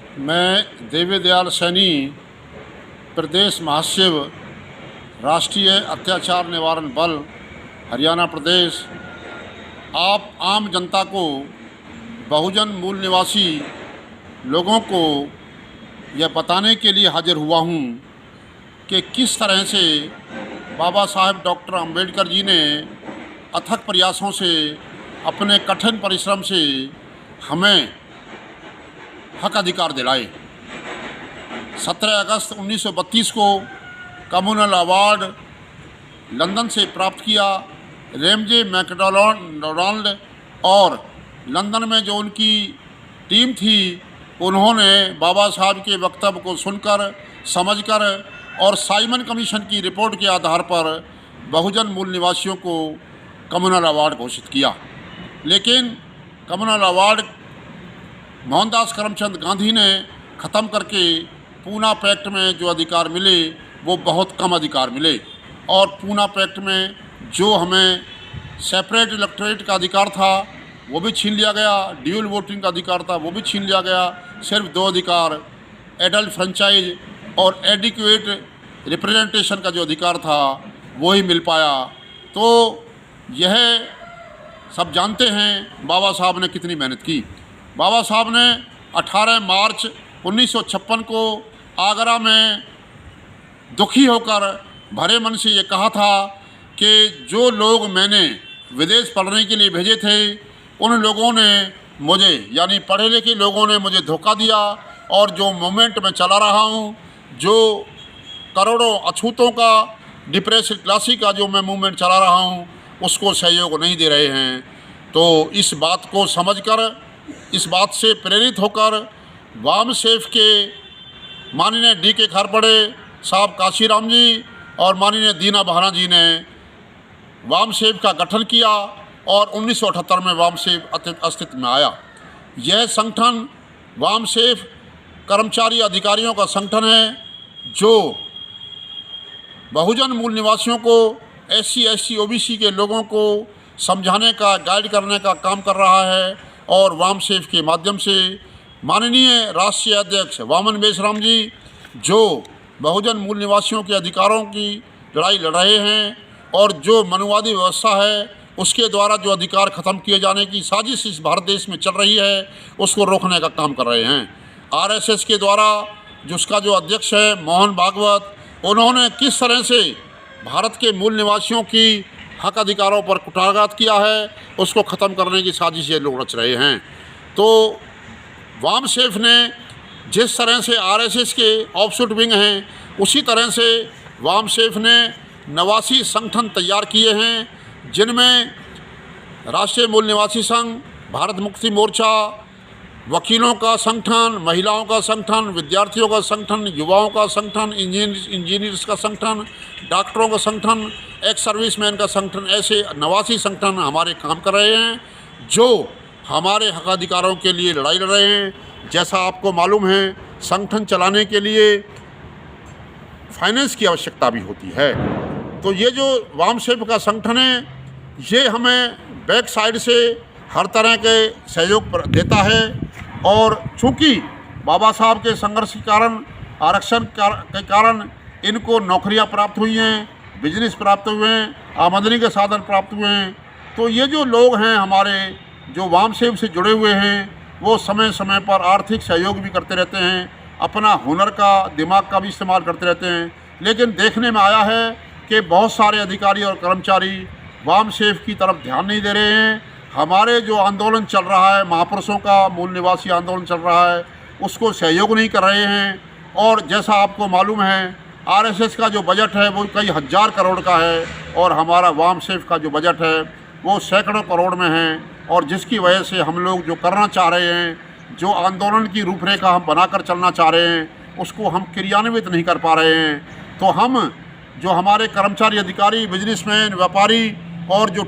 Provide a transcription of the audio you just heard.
मैं देवी दयाल सैनी, प्रदेश महासचिव, राष्ट्रीय अत्याचार निवारण बल, हरियाणा प्रदेश, आप आम जनता को, बहुजन मूल निवासी लोगों को यह बताने के लिए हाजिर हुआ हूँ कि किस तरह से बाबा साहेब डॉक्टर अंबेडकर जी ने अथक प्रयासों से, अपने कठिन परिश्रम से हमें हक अधिकार दिलाए। 17 अगस्त 1932 को कम्युनल अवार्ड लंदन से प्राप्त किया। रेमजे मैकडोनाल्ड और लंदन में जो उनकी टीम थी, उन्होंने बाबा साहब के वक्तव्य को सुनकर, समझकर और साइमन कमीशन की रिपोर्ट के आधार पर बहुजन मूल निवासियों को कम्युनल अवार्ड घोषित किया। लेकिन कम्युनल अवार्ड मोहनदास करमचंद गांधी ने ख़त्म करके पूना पैक्ट में जो अधिकार मिले वो बहुत कम अधिकार मिले, और पूना पैक्ट में जो हमें सेपरेट इलेक्टोरेट का अधिकार था वो भी छीन लिया गया, ड्यूल वोटिंग का अधिकार था वो भी छीन लिया गया। सिर्फ 2 अधिकार, एडल्ट फ्रेंचाइज और एडिक्वेट रिप्रेजेंटेशन का जो अधिकार था वो ही मिल पाया। तो यह सब जानते हैं बाबा साहब ने कितनी मेहनत की। बाबा साहब ने 18 मार्च 1956 को आगरा में दुखी होकर भरे मन से ये कहा था कि जो लोग मैंने विदेश पढ़ने के लिए भेजे थे, उन लोगों ने मुझे, यानी पढ़े लिखे लोगों ने मुझे धोखा दिया, और जो मूवमेंट में चला रहा हूँ, जो करोड़ों अछूतों का, डिप्रेस्ड क्लासी का जो मैं मूवमेंट चला रहा हूँ, उसको सहयोग नहीं दे रहे हैं। तो इस बात को समझकर, इस बात से प्रेरित होकर वाम सेफ के माननीय D.K. खारपड़े साहब काशीराम जी और माननीय दीना बहरा जी ने वाम सेफ का गठन किया, और 1978 में वाम सेफ अस्तित्व में आया। यह संगठन वाम सेफ कर्मचारी अधिकारियों का संगठन है, जो बहुजन मूल निवासियों को, SC, ST, OBC के लोगों को समझाने का, गाइड करने का काम कर रहा है। और वाम सेफ के माध्यम से माननीय राष्ट्रीय अध्यक्ष वामन बेसराम जी, जो बहुजन मूल निवासियों के अधिकारों की लड़ाई लड़ रहे हैं, और जो मनुवादी व्यवस्था है उसके द्वारा जो अधिकार ख़त्म किए जाने की साजिश इस भारत देश में चल रही है, उसको रोकने का काम कर रहे हैं। RSS के द्वारा जिसका जो अध्यक्ष है मोहन भागवत, उन्होंने किस तरह से भारत के मूल निवासियों की हक अधिकारों पर कुठाराघात किया है, उसको ख़त्म करने की साजिश ये लोग रच रहे हैं। तो वाम सेफ ने जिस तरह से RSS के ऑफशूट विंग हैं, उसी तरह से वाम सेफ ने 89 संगठन तैयार किए हैं, जिनमें राष्ट्रीय मूल निवासी संघ, भारत मुक्ति मोर्चा, वकीलों का संगठन, महिलाओं का संगठन, विद्यार्थियों का संगठन, युवाओं का संगठन, इंजीनियर्स का संगठन, डॉक्टरों का संगठन, एक्स सर्विसमैन का संगठन, ऐसे 89 संगठन हमारे काम कर रहे हैं, जो हमारे हक अधिकारों के लिए लड़ाई लड़ रहे हैं। जैसा आपको मालूम है, संगठन चलाने के लिए फाइनेंस की आवश्यकता भी होती है। तो ये जो वाम सेफ का संगठन है, ये हमें बैक साइड से हर तरह के सहयोग देता है। और चूँकि बाबा साहब के संघर्ष के कारण, आरक्षण के कारण इनको नौकरियां प्राप्त हुई हैं, बिजनेस प्राप्त हुए हैं, आमदनी के साधन प्राप्त हुए हैं। तो ये जो लोग हैं हमारे, जो वाम सेफ से जुड़े हुए हैं, वो समय समय पर आर्थिक सहयोग भी करते रहते हैं, अपना हुनर का, दिमाग का भी इस्तेमाल करते रहते हैं। लेकिन देखने में आया है कि बहुत सारे अधिकारी और कर्मचारी वाम सेफ की तरफ ध्यान नहीं दे रहे हैं। हमारे जो आंदोलन चल रहा है, महापुरुषों का मूल निवासी आंदोलन चल रहा है, उसको सहयोग नहीं कर रहे हैं। और जैसा आपको मालूम है, RSS का जो बजट है वो कई हज़ार करोड़ का है, और हमारा वाम सेफ का जो बजट है वो सैकड़ों करोड़ में है। और जिसकी वजह से हम लोग जो करना चाह रहे हैं, जो आंदोलन की रूपरेखा हम बनाकर चलना चाह रहे हैं, उसको हम क्रियान्वित नहीं कर पा रहे हैं। तो हम जो हमारे कर्मचारी, अधिकारी, बिजनेसमैन, व्यापारी और जो